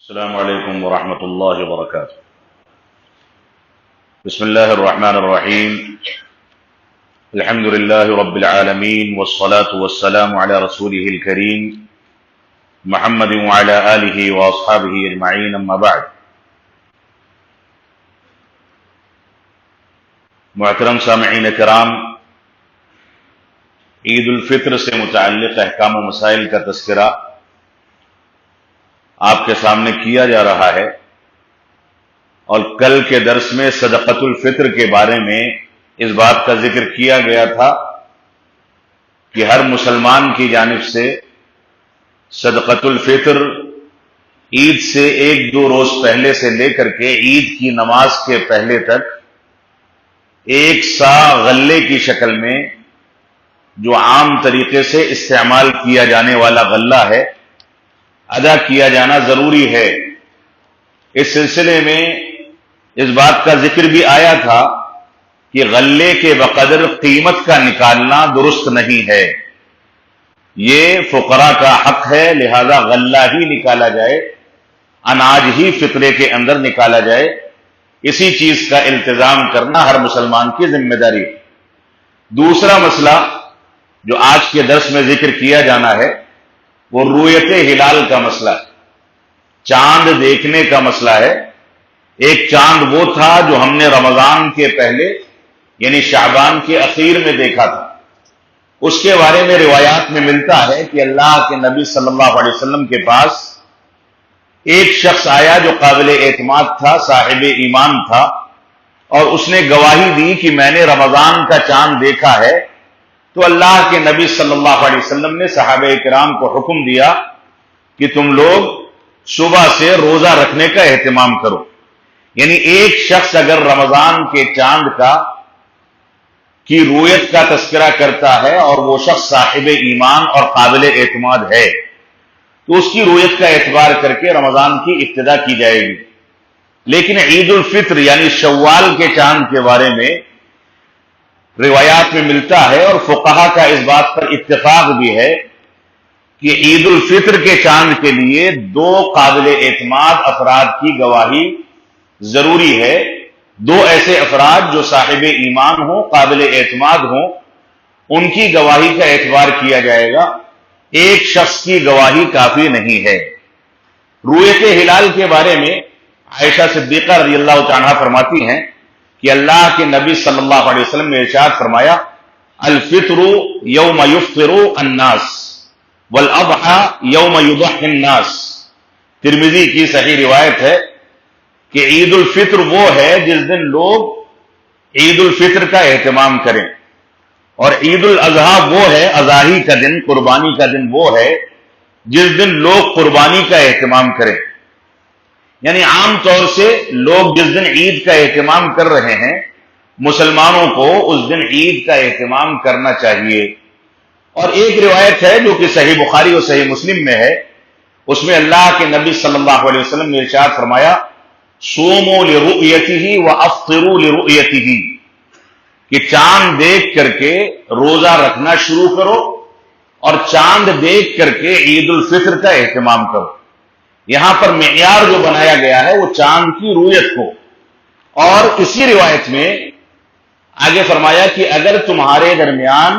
السلام عليكم ورحمة الله وبركاته. بسم الله الرحمن الرحيم. الحمد لله رب العالمين والصلاة والسلام على رسوله الكريم محمد وعلى آله وأصحابه أجمعين، أما بعد. محترم سامعین کرام، عید الفطر سے متعلق احکام و مسائل کا تذکرہ آپ کے سامنے کیا جا رہا ہے، اور کل کے درس میں صدقۃ الفطر کے بارے میں اس بات کا ذکر کیا گیا تھا کہ ہر مسلمان کی جانب سے صدقۃ الفطر عید سے ایک دو روز پہلے سے لے کر کے عید کی نماز کے پہلے تک ایک سا غلے کی شکل میں، جو عام طریقے سے استعمال کیا جانے والا غلہ ہے، ادا کیا جانا ضروری ہے۔ اس سلسلے میں اس بات کا ذکر بھی آیا تھا کہ غلے کے بقدر قیمت کا نکالنا درست نہیں ہے، یہ فقراء کا حق ہے، لہذا غلہ ہی نکالا جائے، اناج ہی فطرے کے اندر نکالا جائے، اسی چیز کا التزام کرنا ہر مسلمان کی ذمہ داری ہے۔ دوسرا مسئلہ جو آج کے درس میں ذکر کیا جانا ہے وہ رؤیت ہلال کا مسئلہ ہے، چاند دیکھنے کا مسئلہ ہے۔ ایک چاند وہ تھا جو ہم نے رمضان کے پہلے یعنی شعبان کے اخیر میں دیکھا تھا، اس کے بارے میں روایات میں ملتا ہے کہ اللہ کے نبی صلی اللہ علیہ وسلم کے پاس ایک شخص آیا جو قابل اعتماد تھا، صاحب ایمان تھا، اور اس نے گواہی دی کہ میں نے رمضان کا چاند دیکھا ہے۔ تو اللہ کے نبی صلی اللہ علیہ وسلم نے صحابہ کرام کو حکم دیا کہ تم لوگ صبح سے روزہ رکھنے کا اہتمام کرو۔ یعنی ایک شخص اگر رمضان کے چاند کی رؤیت کا تذکرہ کرتا ہے اور وہ شخص صاحب ایمان اور قابل اعتماد ہے تو اس کی رؤیت کا اعتبار کر کے رمضان کی ابتدا کی جائے گی۔ لیکن عید الفطر یعنی شوال کے چاند کے بارے میں روایات میں ملتا ہے، اور فقہا کا اس بات پر اتفاق بھی ہے کہ عید الفطر کے چاند کے لیے دو قابل اعتماد افراد کی گواہی ضروری ہے، دو ایسے افراد جو صاحب ایمان ہوں، قابل اعتماد ہوں، ان کی گواہی کا اعتبار کیا جائے گا، ایک شخص کی گواہی کافی نہیں ہے۔ رؤیت ہلال کے بارے میں عائشہ صدیقہ رضی اللہ عنہا فرماتی ہیں کہ اللہ کے نبی صلی اللہ علیہ وسلم نے ارشاد فرمایا، الفطر یوم یفطر الناس والاضحى یوم یضحی الناس۔ ترمذی کی صحیح روایت ہے کہ عید الفطر وہ ہے جس دن لوگ عید الفطر کا اہتمام کریں، اور عید الاضحیٰ وہ ہے، اضاحی کا دن، قربانی کا دن وہ ہے جس دن لوگ قربانی کا اہتمام کریں۔ یعنی عام طور سے لوگ جس دن عید کا اہتمام کر رہے ہیں، مسلمانوں کو اس دن عید کا اہتمام کرنا چاہیے۔ اور ایک روایت ہے جو کہ صحیح بخاری اور صحیح مسلم میں ہے، اس میں اللہ کے نبی صلی اللہ علیہ وسلم نے ارشاد فرمایا، صوموا لرؤیتہ وافطروا لرؤیتہ، کہ چاند دیکھ کر کے روزہ رکھنا شروع کرو اور چاند دیکھ کر کے عید الفطر کا اہتمام کرو۔ یہاں پر معیار جو بنایا گیا ہے وہ چاند کی رؤیت کو، اور اسی روایت میں آگے فرمایا کہ اگر تمہارے درمیان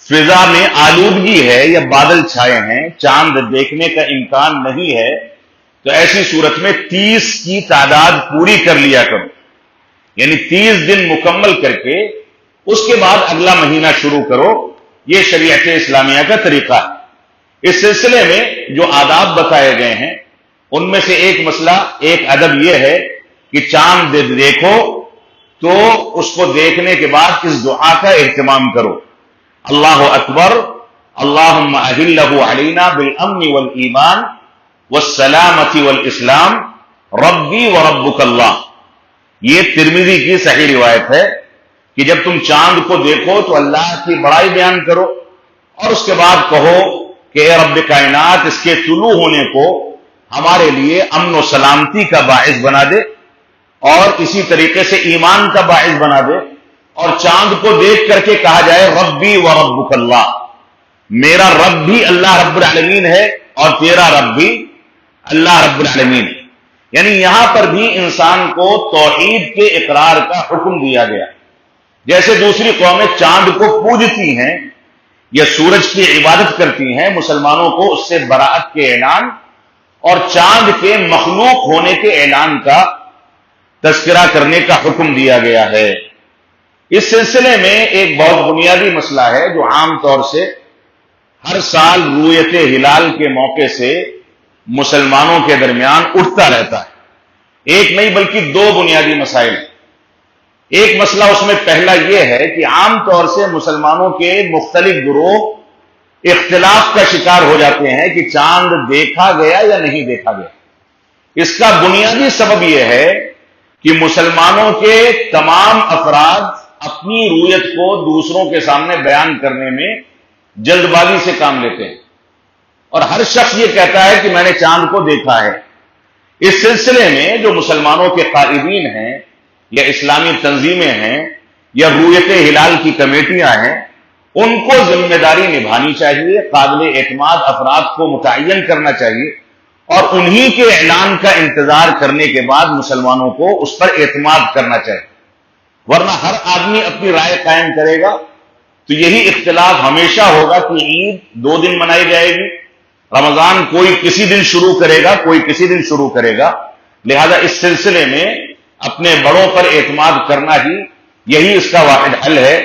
فضا میں آلودگی ہے یا بادل چھائے ہیں، چاند دیکھنے کا امکان نہیں ہے، تو ایسی صورت میں 30 کی تعداد پوری کر لیا کرو، یعنی 30 دن مکمل کر کے اس کے بعد اگلا مہینہ شروع کرو۔ یہ شریعت اسلامیہ کا طریقہ ہے۔ اس سلسلے میں جو آداب بتائے گئے ہیں ان میں سے ایک مسئلہ، ایک ادب یہ ہے کہ چاند دیکھو تو اس کو دیکھنے کے بعد اس دعا کا اہتمام کرو، اللہ اکبر اللہم اہلہ علینا بالامن والایمان والسلامت والاسلام ربی وربک اللہ۔ یہ ترمذی کی صحیح روایت ہے کہ جب تم چاند کو دیکھو تو اللہ کی بڑائی بیان کرو، اور اس کے بعد کہو کہ اے رب کائنات، اس کے طلوع ہونے کو ہمارے لیے امن و سلامتی کا باعث بنا دے، اور اسی طریقے سے ایمان کا باعث بنا دے، اور چاند کو دیکھ کر کے کہا جائے ربی وربک اللہ، میرا رب بھی اللہ رب العالمین ہے اور تیرا رب بھی اللہ رب العالمین. یعنی یہاں پر بھی انسان کو توحید کے اقرار کا حکم دیا گیا. جیسے دوسری قومیں چاند کو پوجتی ہیں یا سورج کی عبادت کرتی ہیں، مسلمانوں کو اس سے براءت کے اعلان اور چاند کے مخلوق ہونے کے اعلان کا تذکرہ کرنے کا حکم دیا گیا ہے. اس سلسلے میں ایک بہت بنیادی مسئلہ ہے جو عام طور سے ہر سال رؤیت ہلال کے موقع سے مسلمانوں کے درمیان اٹھتا رہتا ہے. ایک نہیں بلکہ دو بنیادی مسائل. ایک مسئلہ اس میں پہلا یہ ہے کہ عام طور سے مسلمانوں کے مختلف گروہ اختلاف کا شکار ہو جاتے ہیں کہ چاند دیکھا گیا یا نہیں دیکھا گیا. اس کا بنیادی سبب یہ ہے کہ مسلمانوں کے تمام افراد اپنی رؤیت کو دوسروں کے سامنے بیان کرنے میں جلد بازی سے کام لیتے ہیں، اور ہر شخص یہ کہتا ہے کہ میں نے چاند کو دیکھا ہے. اس سلسلے میں جو مسلمانوں کے قائدین ہیں یا اسلامی تنظیمیں ہیں یا رؤیت ہلال کی کمیٹیاں ہیں، ان کو ذمہ داری نبھانی چاہیے، قابل اعتماد افراد کو متعین کرنا چاہیے اور انہی کے اعلان کا انتظار کرنے کے بعد مسلمانوں کو اس پر اعتماد کرنا چاہیے. ورنہ ہر آدمی اپنی رائے قائم کرے گا تو یہی اختلاف ہمیشہ ہوگا کہ عید 2 دن منائی جائے گی، رمضان کوئی کسی دن شروع کرے گا، کوئی کسی دن شروع کرے گا. لہذا اس سلسلے میں اپنے بڑوں پر اعتماد کرنا ہی یہی اس کا واحد حل ہے.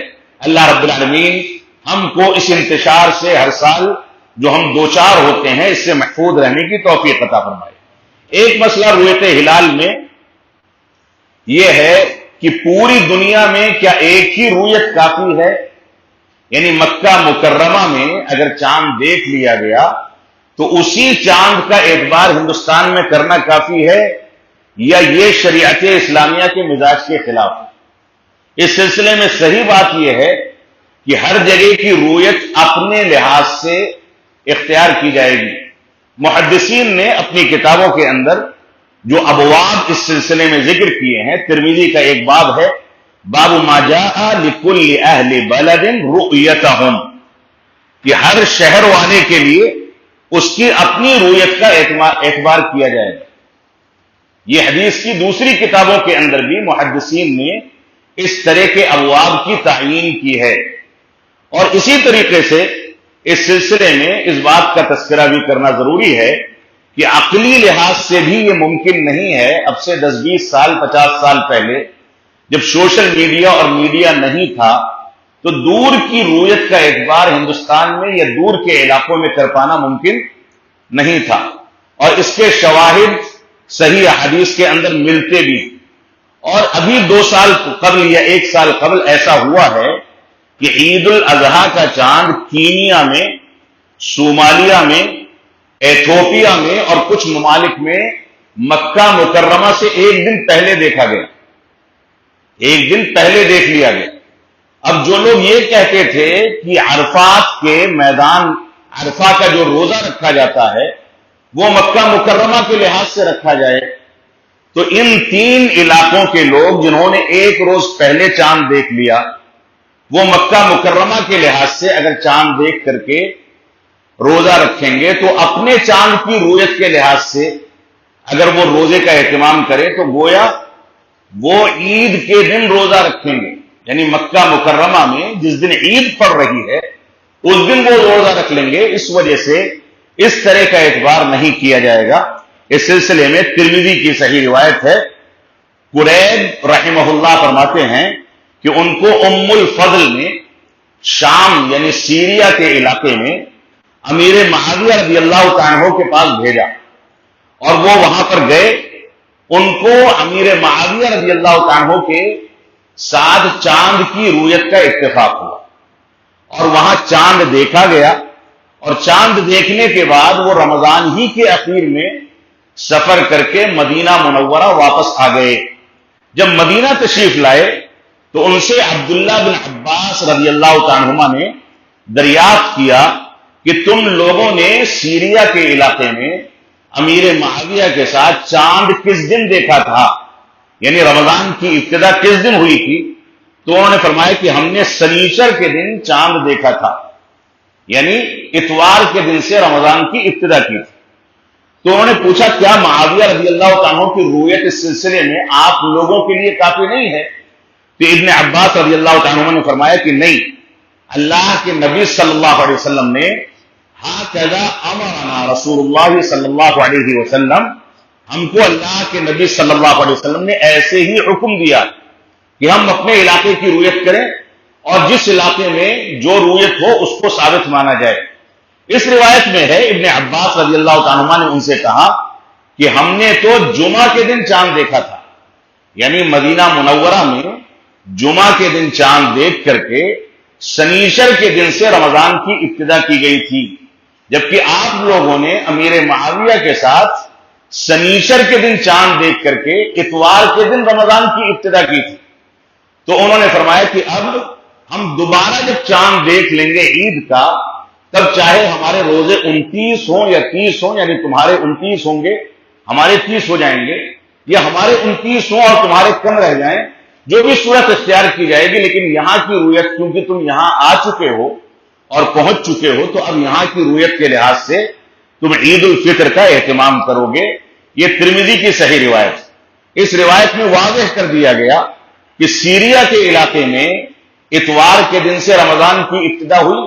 اللہ رب العالمین ہم کو اس انتشار سے ہر سال جو ہم دوچار ہوتے ہیں اس سے محفوظ رہنے کی توفیق عطا فرمائے. ایک مسئلہ رؤیت ہلال میں یہ ہے کہ پوری دنیا میں کیا ایک ہی رؤیت کافی ہے؟ یعنی مکہ مکرمہ میں اگر چاند دیکھ لیا گیا تو اسی چاند کا اعتبار ہندوستان میں کرنا کافی ہے یا یہ شریعت اسلامیہ کے مزاج کے خلاف ہے؟ اس سلسلے میں صحیح بات یہ ہے کہ ہر جگہ کی رؤیت اپنے لحاظ سے اختیار کی جائے گی. محدثین نے اپنی کتابوں کے اندر جو ابواب اس سلسلے میں ذکر کیے ہیں، ترمذی کا ایک باب ہے، باب ما جاء لکل اہل بلد رؤیتہم، کہ ہر شہر والے کے لیے اس کی اپنی رؤیت کا اعتبار کیا جائے گا. یہ حدیث کی دوسری کتابوں کے اندر بھی محدثین نے اس طرح کے ابواب کی تعیین کی ہے. اور اسی طریقے سے اس سلسلے میں اس بات کا تذکرہ بھی کرنا ضروری ہے کہ عقلی لحاظ سے بھی یہ ممکن نہیں ہے. اب سے 10-20 سال 50 سال پہلے جب سوشل میڈیا اور میڈیا نہیں تھا تو دور کی رؤیت کا اعتبار ہندوستان میں یا دور کے علاقوں میں کر پانا ممکن نہیں تھا، اور اس کے شواہد صحیح حدیث کے اندر ملتے بھی. اور ابھی 2 سال قبل یا 1 سال قبل ایسا ہوا ہے کہ عید الاضحیٰ کا چاند کینیا میں، صومالیہ میں، ایتھوپیا میں اور کچھ ممالک میں مکہ مکرمہ سے 1 دن پہلے دیکھا گیا، 1 دن پہلے دیکھ لیا گیا. اب جو لوگ یہ کہتے تھے کہ عرفات کے میدان، عرفہ کا جو روزہ رکھا جاتا ہے وہ مکہ مکرمہ کے لحاظ سے رکھا جائے، تو ان 3 علاقوں کے لوگ جنہوں نے 1 روز پہلے چاند دیکھ لیا وہ مکہ مکرمہ کے لحاظ سے اگر چاند دیکھ کر کے روزہ رکھیں گے تو اپنے چاند کی رؤیت کے لحاظ سے اگر وہ روزے کا اہتمام کرے تو گویا وہ عید کے دن روزہ رکھیں گے. یعنی مکہ مکرمہ میں جس دن عید پڑ رہی ہے اس دن وہ روزہ رکھ لیں گے. اس وجہ سے اس طرح کا اعتبار نہیں کیا جائے گا. اس سلسلے میں ترمذی کی صحیح روایت ہے، قریب رحمہ اللہ فرماتے ہیں کہ ان کو ام الفضل نے شام یعنی سیریا کے علاقے میں امیر معاویہ رضی اللہ تعالیٰ عنہ کے پاس بھیجا، اور وہ وہاں پر گئے. ان کو امیر معاویہ رضی اللہ تعالیٰ عنہ کے ساتھ چاند کی رؤیت کا اتفاق ہوا اور وہاں چاند دیکھا گیا. اور چاند دیکھنے کے بعد وہ رمضان ہی کے اخیر میں سفر کر کے مدینہ منورہ واپس آ گئے. جب مدینہ تشریف لائے تو ان سے عبداللہ بن عباس رضی اللہ تعالیٰ عنہما نے دریافت کیا کہ تم لوگوں نے سیریا کے علاقے میں امیر معاویہ کے ساتھ چاند کس دن دیکھا تھا، یعنی رمضان کی ابتدا کس دن ہوئی تھی؟ تو انہوں نے فرمایا کہ ہم نے سنیچر کے دن چاند دیکھا تھا، یعنی اتوار کے دن سے رمضان کی ابتدا کی تھی. تو انہوں نے پوچھا کیا معاویہ رضی اللہ تعالیٰ کی رویت اس سلسلے میں آپ لوگوں کے لیے کافی نہیں ہے؟ تو ابن عباس رضی اللہ تعالیٰ نے فرمایا کہ نہیں، اللہ کے نبی صلی اللہ علیہ وسلم نے ہاکذا امرنا رسول اللہ صلی اللہ علیہ وسلم، ہم کو اللہ کے نبی صلی اللہ علیہ وسلم نے ایسے ہی حکم دیا کہ ہم اپنے علاقے کی رویت کریں اور جس علاقے میں جو رویت ہو اس کو ثابت مانا جائے۔ اس روایت میں ہے ابن عباس رضی اللہ تعالیٰ نے ان سے کہا کہ ہم نے تو جمعہ کے دن چاند دیکھا تھا، یعنی مدینہ منورہ میں جمعہ کے دن چاند دیکھ کر کے شنیچر کے دن سے رمضان کی ابتدا کی گئی تھی، جبکہ آپ لوگوں نے امیر معاویہ کے ساتھ شنیچر کے دن چاند دیکھ کر کے اتوار کے دن رمضان کی ابتدا کی تھی۔ تو انہوں نے فرمایا کہ اب ہم دوبارہ جب چاند دیکھ لیں گے عید کا، تب چاہے ہمارے روزے 29 ہوں یا 30 ہوں، یعنی تمہارے 29 ہوں گے ہمارے 30 ہو جائیں گے، یا ہمارے 29 ہوں اور تمہارے کم رہ جائیں، جو بھی صورت اختیار کی جائے گی، لیکن یہاں کی رویت کیونکہ تم یہاں آ چکے ہو اور پہنچ چکے ہو، تو اب یہاں کی رویت کے لحاظ سے تم عید الفطر کا اہتمام کرو گے۔ یہ ترمذی کی صحیح روایت۔ اس روایت میں واضح کر دیا گیا کہ سیریا کے علاقے میں اتوار کے دن سے رمضان کی ابتدا ہوئی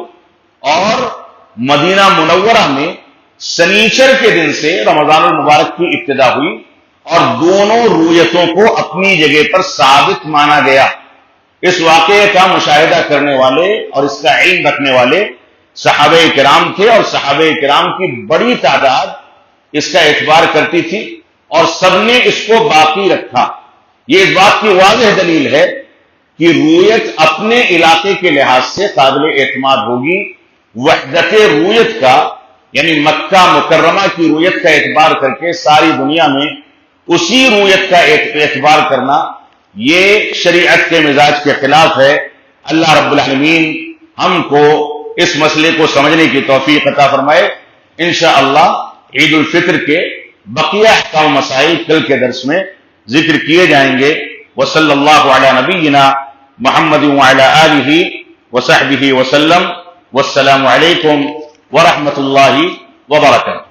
اور مدینہ منورہ میں شنیچر کے دن سے رمضان المبارک کی ابتدا ہوئی، اور دونوں رویتوں کو اپنی جگہ پر ثابت مانا گیا۔ اس واقعے کا مشاہدہ کرنے والے اور اس کا علم رکھنے والے صحابہ کرام تھے، اور صحابہ کرام کی بڑی تعداد اس کا اعتبار کرتی تھی اور سب نے اس کو باقی رکھا۔ یہ اس بات کی واضح دلیل ہے کہ رویت اپنے علاقے کے لحاظ سے قابل اعتماد ہوگی۔ وحدت رویت کا یعنی مکہ مکرمہ کی رویت کا اعتبار کر کے ساری دنیا میں اسی رویت کا اعتبار کرنا، یہ شریعت کے مزاج کے خلاف ہے۔ اللہ رب العالمین ہم کو اس مسئلے کو سمجھنے کی توفیق عطا فرمائے۔ انشاءاللہ عید الفطر کے بقیہ احکام مسائل کل کے درس میں ذکر کیے جائیں گے۔ وصلی اللہ علی نبینا محمد وعلی آلہ وصحبہ وسلم۔ والسلام علیکم ورحمۃ اللہ وبرکاتہ۔